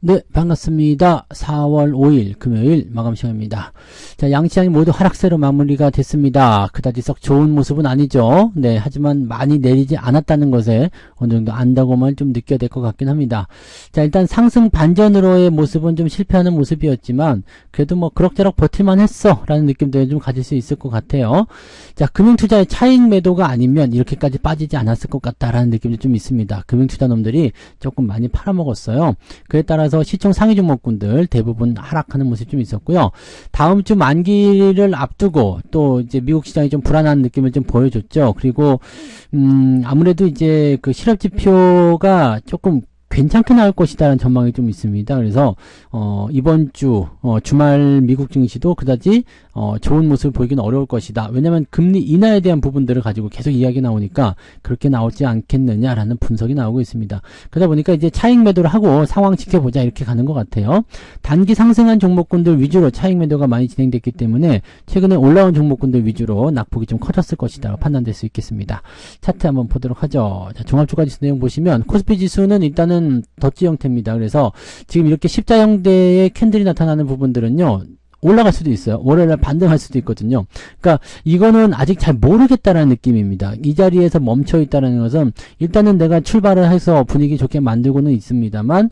네, 반갑습니다. 4월 5일 금요일 마감 시간입니다. 자, 양시장이 모두 하락세로 마무리가 됐습니다. 그다지 썩 좋은 모습은 아니죠. 네, 하지만 많이 내리지 않았다는 것에 어느 정도 안다고만 좀 느껴야 될 것 같긴 합니다. 자, 일단 상승 반전으로의 모습은 좀 실패하는 모습이었지만 그래도 뭐 그럭저럭 버틸만 했어 라는 느낌도 좀 가질 수 있을 것 같아요. 자, 금융투자의 차익 매도가 아니면 이렇게까지 빠지지 않았을 것 같다라는 느낌도 좀 있습니다. 금융투자 놈들이 조금 많이 팔아먹었어요. 그에 따라서 시총 상위 종목군들 대부분 하락하는 모습이 좀 있었고요. 다음 주 만기를 앞두고 또 이제 미국 시장이 좀 불안한 느낌을 좀 보여줬죠. 그리고 아무래도 이제 그 실업 지표가 조금 괜찮게 나올 것이다라는 전망이 좀 있습니다. 그래서 이번 주 주말 미국 증시도 그다지 좋은 모습을 보이기는 어려울 것이다. 왜냐하면 금리 인하에 대한 부분들을 가지고 계속 이야기 나오니까 그렇게 나오지 않겠느냐라는 분석이 나오고 있습니다. 그러다 보니까 이제 차익 매도를 하고 상황 지켜보자 이렇게 가는 것 같아요. 단기 상승한 종목군들 위주로 차익 매도가 많이 진행됐기 때문에 최근에 올라온 종목군들 위주로 낙폭이 좀 커졌을 것이다 판단될 수 있겠습니다. 차트 한번 보도록 하죠. 자, 종합주가지수 내용 보시면 코스피 지수는 일단은 덧지 형태입니다. 그래서 지금 이렇게 십자 형태의 캔들이 나타나는 부분들은요. 올라갈 수도 있어요. 월요일날 반등할 수도 있거든요. 그러니까 이거는 아직 잘 모르겠다라는 느낌입니다. 이 자리에서 멈춰 있다는 것은 일단은 내가 출발을 해서 분위기 좋게 만들고는 있습니다만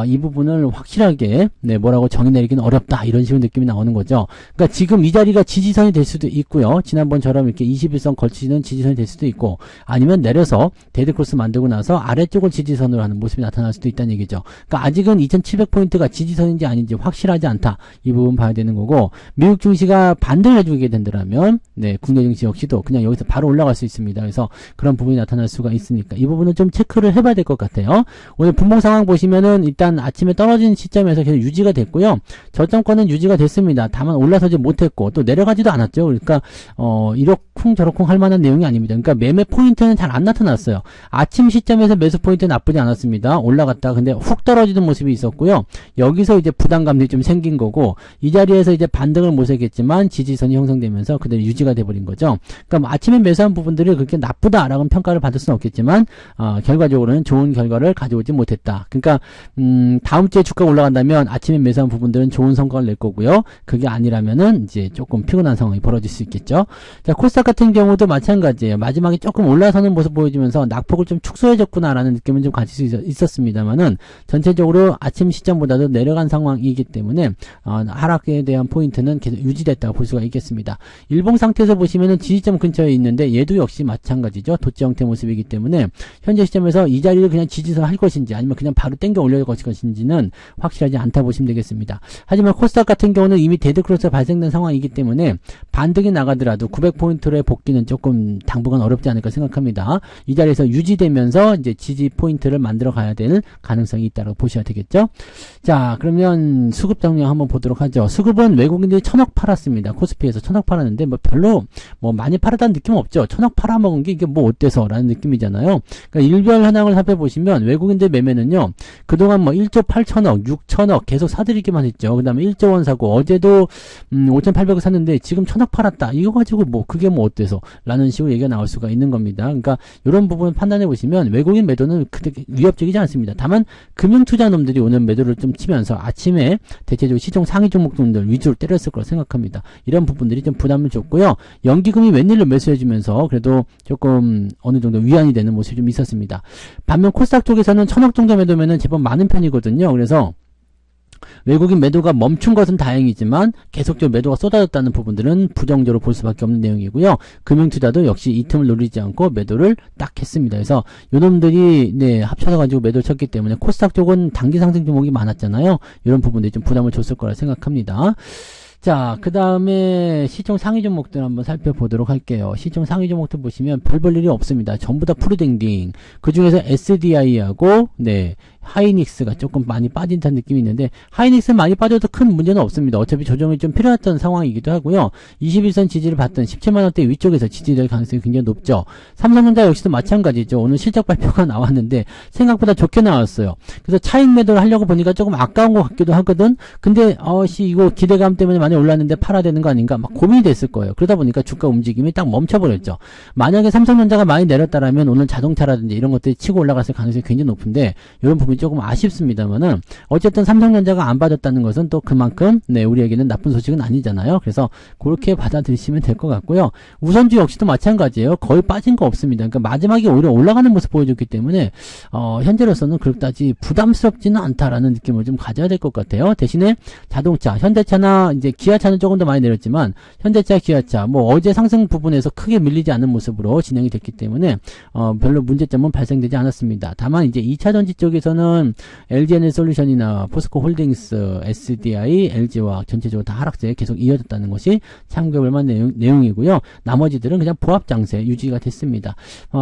이 부분을 확실하게 뭐라고 정의 내리기는 어렵다 이런 식으로 느낌이 나오는 거죠. 그러니까 지금 이 자리가 지지선이 될 수도 있고요. 지난번처럼 이렇게 21선 걸치는 지지선이 될 수도 있고 아니면 내려서 데드크로스 만들고 나서 아래쪽을 지지선으로 하는 모습이 나타날 수도 있다는 얘기죠. 그러니까 아직은 2700포인트가 지지선인지 아닌지 확실하지 않다. 이 부분 봐야 되는 거고 미국 증시가 반등을 해주게 된다면 국내 증시 역시도 그냥 여기서 바로 올라갈 수 있습니다. 그래서 그런 부분이 나타날 수가 있으니까 이 부분은 좀 체크를 해봐야 될 것 같아요. 오늘 분봉 상황 보시면은 일단 아침에 떨어진 시점에서 계속 유지가 됐고요. 저점권은 유지가 됐습니다. 다만 올라서지 못했고 또 내려가지도 않았죠. 그러니까 이러쿵 저러쿵 할 만한 내용이 아닙니다. 그러니까 매매 포인트는 잘 안 나타났어요. 아침 시점에서 매수 포인트 나쁘지 않았습니다. 올라갔다 근데 훅 떨어지는 모습이 있었고요. 여기서 이제 부담감이 좀 생긴 거고 이 자리에서 이제 반등을 모색했지만 지지선이 형성되면서 그대로 유지가 돼버린 거죠. 그러니까 뭐 아침에 매수한 부분들이 그렇게 나쁘다라고 평가를 받을 수는 없겠지만 결과적으로는 좋은 결과를 가져오지 못했다. 그러니까 다음 주에 주가가 올라간다면 아침에 매수한 부분들은 좋은 성과를 낼 거고요. 그게 아니라면은 이제 조금 피곤한 상황이 벌어질 수 있겠죠. 자, 코스닥 같은 경우도 마찬가지예요. 마지막에 조금 올라서는 모습 보여주면서 낙폭을 좀 축소해줬구나라는 느낌은 좀 가질 수 있었습니다만은 전체적으로 아침 시점보다도 내려간 상황이기 때문에 하락에 대한 포인트는 계속 유지됐다고 볼 수가 있겠습니다. 일봉 상태에서 보시면은 지지점 근처에 있는데 얘도 역시 마찬가지죠. 덧지 형태 모습이기 때문에 현재 시점에서 이 자리를 그냥 지지선 할 것인지 아니면 그냥 바로 땡겨 올릴 것인지는 확실하지 않다 보시면 되겠습니다. 하지만 코스닥 같은 경우는 이미 데드크로스가 발생된 상황이기 때문에 반등이 나가더라도 900포인트의 복귀는 조금 당분간 어렵지 않을까 생각합니다. 이 자리에서 유지되면서 이제 지지 포인트를 만들어 가야 될 가능성이 있다고 보셔야 되겠죠. 자, 그러면 수급 정리 한번 보도록 하죠. 수급은 외국인들이 1000억 팔았습니다. 코스피에서 1000억 팔았는데 뭐 별로 뭐 많이 팔았다는 느낌 없죠. 1000억 팔아먹은 게 이게 뭐 어때서 라는 느낌이잖아요. 그러니까 일별 현황을 살펴보시면 외국인들 매매는요. 그동안 뭐 1조 8천억, 6천억 계속 사들이기만 했죠. 그 다음에 1조 원 사고 어제도 5,800억 샀는데 지금 1000억 팔았다. 이거 가지고 뭐 그게 뭐 어때서 라는 식으로 얘기가 나올 수가 있는 겁니다. 그러니까 이런 부분 판단해 보시면 외국인 매도는 그렇게 위협적이지 않습니다. 다만 금융투자 놈들이 오늘 매도를 좀 치면서 아침에 대체적으로 시총 상위 종목들 위주로 때렸을 거라 생각합니다. 이런 부분들이 좀 부담을 줬고요. 연기금이 웬일로 매수해주면서 그래도 조금 어느 정도 위안이 되는 모습이 좀 있었습니다. 반면 코스닥 쪽에서는 1000억 정도 매도면은 제법 많은 편이거든요. 그래서 외국인 매도가 멈춘 것은 다행이지만 계속적으로 매도가 쏟아졌다는 부분들은 부정적으로 볼 수밖에 없는 내용이고요. 금융투자도 역시 이 틈을 노리지 않고 매도를 딱 했습니다. 그래서 요놈들이 합쳐서 가지고 매도를 쳤기 때문에 코스닥 쪽은 단기 상승 종목이 많았잖아요. 이런 부분들이 좀 부담을 줬을 거라 생각합니다. 자, 그 다음에 시총 상위 종목들 한번 살펴보도록 할게요. 시총 상위 종목들 보시면 별 볼 일이 없습니다. 전부 다 푸르댕딩. 그 중에서 SDI하고, 하이닉스가 조금 많이 빠진 듯한 느낌이 있는데 하이닉스 많이 빠져도 큰 문제는 없습니다. 어차피 조정이 좀 필요했던 상황이기도 하고요. 21선 지지를 받던 17만원대 위쪽에서 지지될 가능성이 굉장히 높죠. 삼성전자 역시도 마찬가지죠. 오늘 실적 발표가 나왔는데 생각보다 좋게 나왔어요. 그래서 차익 매도를 하려고 보니까 조금 아까운 것 같기도 하거든. 근데 이거 기대감 때문에 많이 올랐는데 팔아야 되는 거 아닌가 막 고민이 됐을 거예요. 그러다 보니까 주가 움직임이 딱 멈춰버렸죠. 만약에 삼성전자가 많이 내렸다라면 오늘 자동차라든지 이런 것들이 치고 올라갔을 가능성이 굉장히 높은데 이런 부분이 부분이 조금 아쉽습니다만은 어쨌든 삼성전자가 안 빠졌다는 것은 또 그만큼 네, 우리에게는 나쁜 소식은 아니잖아요. 그래서 그렇게 받아들이시면 될 것 같고요. 우선주 역시도 마찬가지예요. 거의 빠진 거 없습니다. 그러니까 마지막에 오히려 올라가는 모습 보여줬기 때문에 현재로서는 그렇다지 부담스럽지는 않다라는 느낌을 좀 가져야 될 것 같아요. 대신에 자동차, 현대차나 이제 기아차는 조금 더 많이 내렸지만 현대차, 기아차 뭐 어제 상승 부분에서 크게 밀리지 않는 모습으로 진행이 됐기 때문에 별로 문제점은 발생되지 않았습니다. 다만 이제 2차전지 쪽에서는 LG에너지솔루션이나 포스코홀딩스, SDI, LG화학 전체적으로 다 하락세 계속 이어졌다는 것이 참고해볼 만한 내용이고요. 나머지들은 그냥 보합 장세 유지가 됐습니다.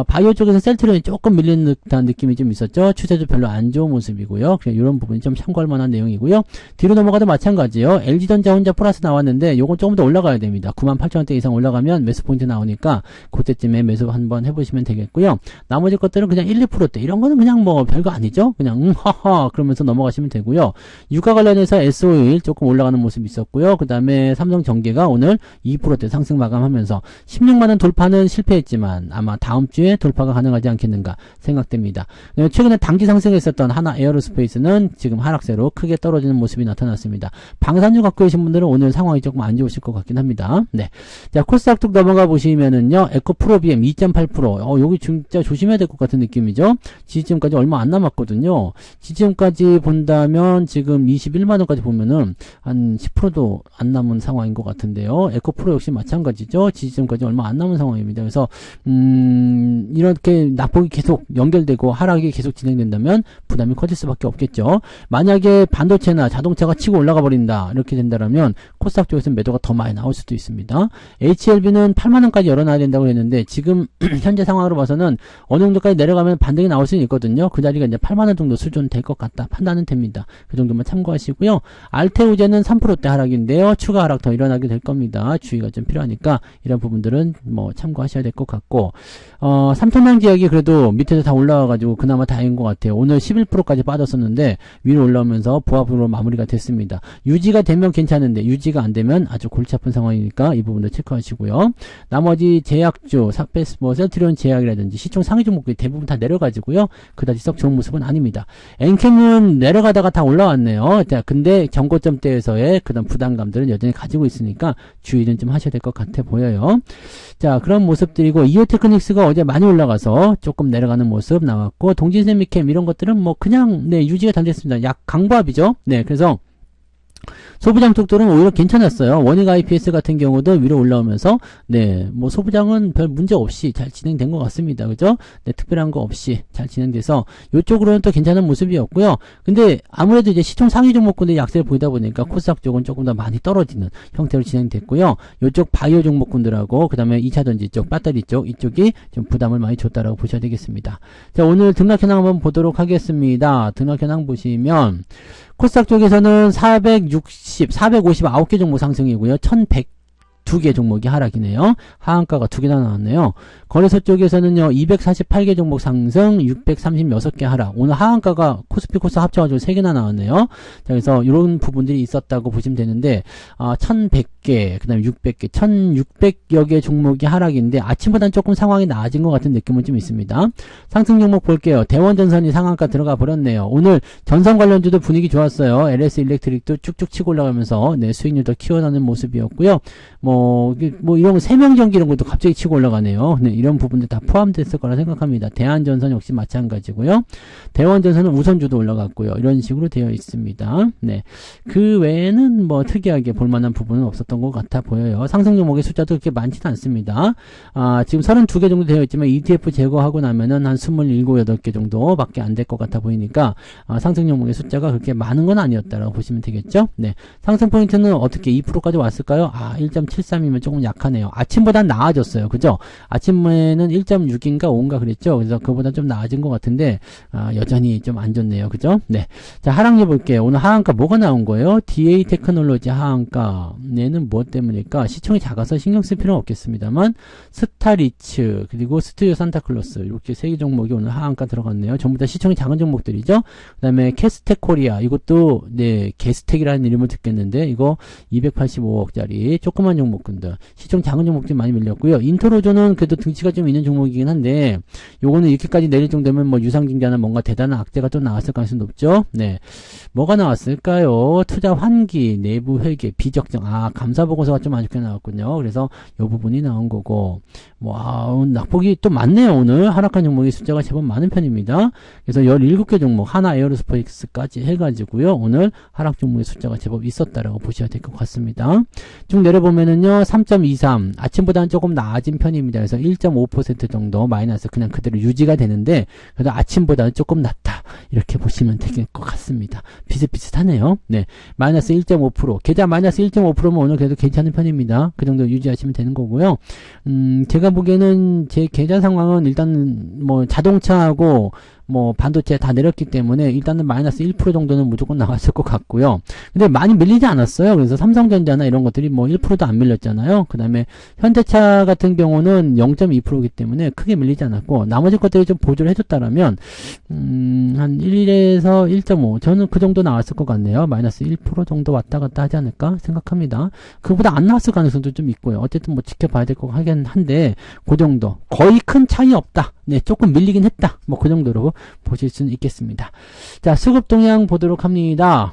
바이오 쪽에서 셀트리온이 조금 밀리는 듯한 느낌이 좀 있었죠. 추세도 별로 안 좋은 모습이고요. 그냥 이런 부분이 좀 참고할 만한 내용이고요. 뒤로 넘어가도 마찬가지예요. LG전자 혼자 플러스 나왔는데 요건 조금 더 올라가야 됩니다. 98,000원대 이상 올라가면 매수 포인트 나오니까 그때쯤에 매수 한번 해보시면 되겠고요. 나머지 것들은 그냥 1, 2%대 이런 거는 그냥 뭐 별거 아니죠. 그냥 하하 그러면서 넘어가시면 되고요. 유가 관련해서 S51 조금 올라가는 모습이 있었고요. 그 다음에 삼성전기가 오늘 2%대 상승 마감하면서 16만원 돌파는 실패했지만 아마 다음 주에 돌파가 가능하지 않겠는가 생각됩니다. 최근에 단기 상승했었던 하나 에어로스페이스는 지금 하락세로 크게 떨어지는 모습이 나타났습니다. 방산주 갖고 계신 분들은 오늘 상황이 조금 안 좋으실 것 같긴 합니다. 네. 자, 코스닥 넘어가 보시면은요, 에코프로비엠 2.8%. 여기 진짜 조심해야 될 것 같은 느낌이죠? 지지층까지 얼마 안 남았거든요. 지지층까지 본다면 지금 21만원까지 보면은 한 10%도 안 남은 상황인 것 같은데요. 에코프로 역시 마찬가지죠. 지지층까지 얼마 안 남은 상황입니다. 그래서, 이렇게 낙폭이 계속 연결되고 하락이 계속 진행된다면 부담이 커질 수밖에 없겠죠. 만약에 반도체나 자동차가 치고 올라가 버린다. 이렇게 된다면 코스닥 쪽에서는 매도가 더 많이 나올 수도 있습니다. HLB는 8만원까지 열어놔야 된다고 했는데 지금 현재 상황으로 봐서는 어느 정도까지 내려가면 반등이 나올 수는 있거든요. 그 자리가 이제 8만원 정도 수준 될 것 같다. 판단은 됩니다. 그 정도만 참고하시고요. 알테우제는 3%대 하락인데요. 추가 하락 더 일어나게 될 겁니다. 주의가 좀 필요하니까 이런 부분들은 뭐 참고하셔야 될 것 같고 삼천양제약이 그래도 밑에서 다 올라와가지고 그나마 다행인 것 같아요. 오늘 11%까지 빠졌었는데 위로 올라오면서 보합으로 마무리가 됐습니다. 유지가 되면 괜찮은데 유지가 안 되면 아주 골치 아픈 상황이니까 이 부분도 체크하시고요. 나머지 제약주, 뭐 셀트리온 제약이라든지 시총 상위 종목들이 대부분 다 내려가지고요. 그다지 썩 좋은 모습은 아닙니다. 엔캠은 내려가다가 다 올라왔네요. 자, 근데 정고점대에서의 그런 부담감들은 여전히 가지고 있으니까 주의는 좀 하셔야 될 것 같아 보여요. 자, 그런 모습들이고 이오테크닉스가 어제 많이 올라가서 조금 내려가는 모습 나왔고 동진세미캠 이런 것들은 뭐 그냥 네, 유지가 잘 됐습니다. 약 강보합이죠. 네, 그래서 소부장 쪽들은 오히려 괜찮았어요. 원익 IPS 같은 경우도 위로 올라오면서 네, 뭐 소부장은 별 문제 없이 잘 진행된 것 같습니다. 그죠? 네, 특별한 거 없이 잘 진행돼서 이쪽으로는 또 괜찮은 모습이었고요. 근데 아무래도 이제 시총 상위 종목군의 약세를 보이다 보니까 코스닥 쪽은 조금 더 많이 떨어지는 형태로 진행됐고요. 이쪽 바이오 종목군들하고 그다음에 2차전지 쪽, 배터리 쪽 이쪽이 좀 부담을 많이 줬다라고 보셔야 되겠습니다. 자, 오늘 등락 현황 한번 보도록 하겠습니다. 등락 현황 보시면 코스닥 쪽에서는 459개 종목 상승이고요. 1102개 종목이 하락이네요. 하한가가 2개나 나왔네요. 거래소 쪽에서는요, 248개 종목 상승, 636개 하락. 오늘 하한가가 코스피 코스 합쳐가지고 3개나 나왔네요. 자, 그래서 이런 부분들이 있었다고 보시면 되는데, 1100개, 그 다음에 600개, 1600여 개 종목이 하락인데, 아침보다는 조금 상황이 나아진 것 같은 느낌은 좀 있습니다. 상승 종목 볼게요. 대원전선이 상한가 들어가 버렸네요. 오늘 전선 관련주도 분위기 좋았어요. LS 일렉트릭도 쭉쭉 치고 올라가면서, 네, 수익률도 키워나는 모습이었고요. 뭐 이런 세명전기 이런 것도 갑자기 치고 올라가네요. 네, 이런 부분들 다 포함됐을 거라 생각합니다. 대한전선 역시 마찬가지고요. 대원전선은 우선주도 올라갔고요. 이런 식으로 되어 있습니다. 네, 그 외에는 뭐 특이하게 볼만한 부분은 없었던 것 같아 보여요. 상승 종목의 숫자도 그렇게 많지는 않습니다. 지금 32개 정도 되어 있지만 ETF 제거하고 나면은 한 27, 8개 정도밖에 안 될 것 같아 보이니까 상승 종목의 숫자가 그렇게 많은 건 아니었다라고 보시면 되겠죠. 네, 상승 포인트는 어떻게 2%까지 왔을까요? 1.73이면 조금 약하네요. 아침보단 나아졌어요. 그죠? 아침에는 1.6인가 5인가 그랬죠? 그래서 그보다 좀 나아진 것 같은데, 여전히 좀 안 좋네요. 그죠? 네. 자, 하락률 볼게요. 오늘 하한가 뭐가 나온 거예요? DA 테크놀로지 하한가. 얘는 뭐 때문일까? 시총이 작아서 신경 쓸 필요는 없겠습니다만, 스타리츠, 그리고 스튜디오 산타클로스, 이렇게 3개 종목이 오늘 하한가 들어갔네요. 전부 다 시총이 작은 종목들이죠. 그 다음에 캐스텍 코리아, 이것도, 네, 게스텍이라는 이름을 듣겠는데, 이거 285억짜리 조그만 종목군들, 시총 작은 종목들이 많이 밀렸고요. 인터로조는 그래도 등치가 좀 있는 종목이긴 한데, 요거는 이렇게까지 내릴 정도면 뭐 유상증자나 뭔가 대단한 악재가 또 나왔을 가능성이 높죠. 네. 뭐가 나왔을까요? 투자 환기, 내부 회계, 비적정, 감사 보고서가 좀 안 좋게 나왔군요. 그래서 요 부분이 나온 거고, 낙폭이 또 많네요. 오늘 하락한 종목의 숫자가 제법 많은 편입니다. 그래서 17개 종목, 하나 에어로스페이스까지 해가지고요. 오늘 하락 종목의 숫자가 제법 있었다라고 보셔야 될 것 같습니다. 쭉 내려보면은요, 3.23, 아침보다는 조금 나아진 편입니다. 그래서 1.5% 정도 마이너스 그냥 그대로 유지가 되는데, 그래도 아침보다는 조금 낫다. 이렇게 보시면 될 것 같습니다. 비슷비슷하네요. 네. 마이너스 1.5%. 계좌 마이너스 1.5%면 오늘 그래도 괜찮은 편입니다. 그 정도 유지하시면 되는 거고요. 제가 보기에는 제 계좌 상황은 일단 뭐 자동차하고 뭐 반도체 다 내렸기 때문에 일단은 마이너스 1% 정도는 무조건 나왔을 것 같고요. 근데 많이 밀리지 않았어요. 그래서 삼성전자나 이런 것들이 뭐 1%도 안 밀렸잖아요. 그 다음에 현대차 같은 경우는 0.2%이기 때문에 크게 밀리지 않았고, 나머지 것들이 좀 보조를 해줬다라면 한 1에서 1.5 저는 그 정도 나왔을 것 같네요. 마이너스 1% 정도 왔다 갔다 하지 않을까 생각합니다. 그보다 안 나왔을 가능성도 좀 있고요. 어쨌든 뭐 지켜봐야 될 것 같긴 한데, 그 정도 거의 큰 차이 없다. 네, 조금 밀리긴 했다. 뭐 그 정도로 보실 수는 있겠습니다. 자, 수급 동향 보도록 합니다.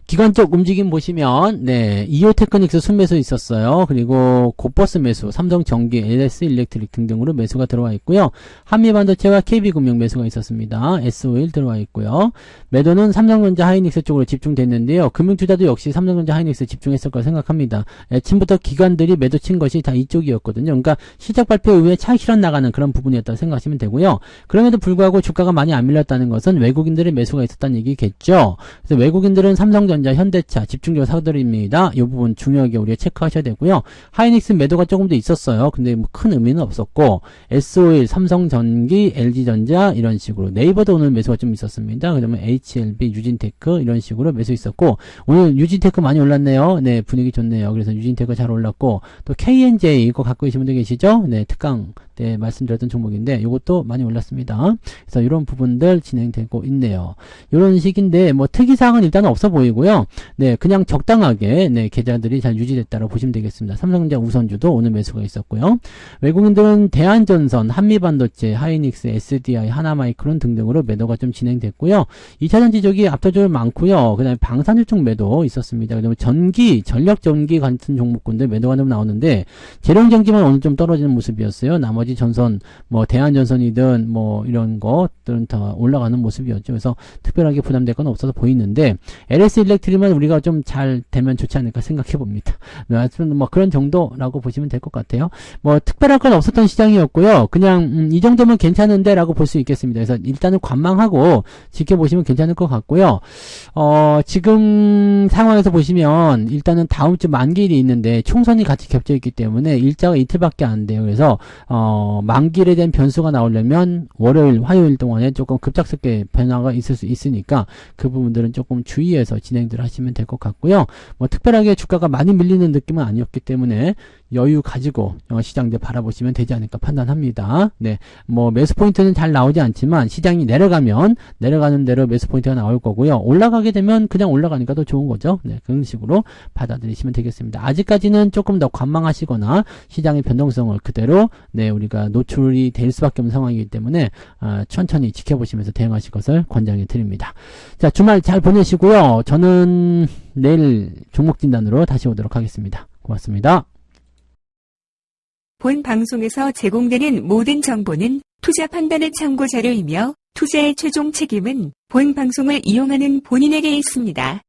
기관적 움직임 보시면, 네, 이오테크닉스 순매수 있었어요. 그리고 고버스 매수, 삼성전기, LS 일렉트릭 등등으로 매수가 들어와 있고요. 한미반도체와 KB금융 매수가 있었습니다. S51 들어와 있고요. 매도는 삼성전자 하이닉스 쪽으로 집중됐는데요. 금융투자도 역시 삼성전자 하이닉스 집중했을 거라 생각합니다. 아침부터 기관들이 매도 친 것이 다 이쪽이었거든요. 그러니까 시작 발표 이후에 차익 실현 나가는 그런 부분이었다고 생각하시면 되고요. 그럼에도 불구하고 주가가 많이 안 밀렸다는 것은 외국인들의 매수가 있었다는 얘기겠죠. 그래서 외국인들은 삼성전자, 현대차 집중적으로 사들입니다. 이 부분 중요하게 우리가 체크하셔야 되고요. 하이닉스 매도가 조금 더 있었어요. 근데 뭐 큰 의미는 없었고, S51, 삼성전기, LG전자 이런 식으로, 네이버도 오늘 매수가 좀 있었습니다. 그 다음에 HLB, 유진테크 이런 식으로 매수 있었고, 오늘 유진테크 많이 올랐네요. 네, 분위기 좋네요. 그래서 유진테크 잘 올랐고, 또 KNJ 이거 갖고 계신 분들 계시죠? 네, 특강 때 말씀드렸던 종목인데 이것도 많이 올랐습니다. 그래서 이런 부분들 진행되고 있네요. 이런 식인데 뭐 특이사항은 일단 없어 보이고요. 네, 그냥 적당하게 네, 계좌들이 잘 유지됐다고 보시면 되겠습니다. 삼성전자 우선주도 오늘 매수가 있었고요. 외국인들은 대한전선, 한미반도체, 하이닉스, SDI, 하나마이크론 등등으로 매도가 좀 진행됐고요. 2차전지 쪽이 압도적으로 많고요. 그 다음에 방산유 쪽 매도 있었습니다. 그 다음에 전기, 전력전기 같은 종목군들 매도가 좀 나오는데 재룡전기만 오늘 좀 떨어지는 모습이었어요. 나머지 전선, 뭐 대한전선이든 뭐 이런 것들은 다 올라가는 모습이었죠. 그래서 특별하게 부담될 건 없어서 보이는데 LS 일렉트릭만 우리가 좀 잘 되면 좋지 않을까 생각해 봅니다. 하여튼 뭐 그런 정도라고 보시면 될 것 같아요. 뭐 특별할 건 없었던 시장이었고요. 그냥 이 정도면 괜찮은데 라고 볼 수 있겠습니다. 그래서 일단은 관망하고 지켜보시면 괜찮을 것 같고요. 지금 상황에서 보시면 일단은 다음 주 만기일이 있는데 총선이 같이 겹쳐 있기 때문에 일자가 이틀밖에 안 돼요. 그래서 만기일에 대한 변수가 나오려면 월요일, 화요일 동안에 조금 급작스럽게 변화가 있을 수 있으니까 그 부분들은 조금 주의해서 진행들 하시면 될 것 같고요. 뭐 특별하게 주가가 많이 밀리는 느낌은 아니었기 때문에 여유 가지고 시장들 바라보시면 되지 않을까 판단합니다. 네, 뭐 매수 포인트는 잘 나오지 않지만 시장이 내려가면 내려가는 대로 매수 포인트가 나올 거고요. 올라가게 되면 그냥 올라가니까 더 좋은 거죠. 네, 그런 식으로 받아들이시면 되겠습니다. 아직까지는 조금 더 관망하시거나 시장의 변동성을 그대로 네, 우리가 노출이 될 수밖에 없는 상황이기 때문에 천천히 지켜보시면서 대응하실 것을 권장해 드립니다. 자, 주말 잘 보내시고요. 저는 내일 종목 진단으로 다시 오도록 하겠습니다. 고맙습니다. 본 방송에서 제공되는 모든 정보는 투자 판단의 참고 자료이며 투자의 최종 책임은 본 방송을 이용하는 본인에게 있습니다.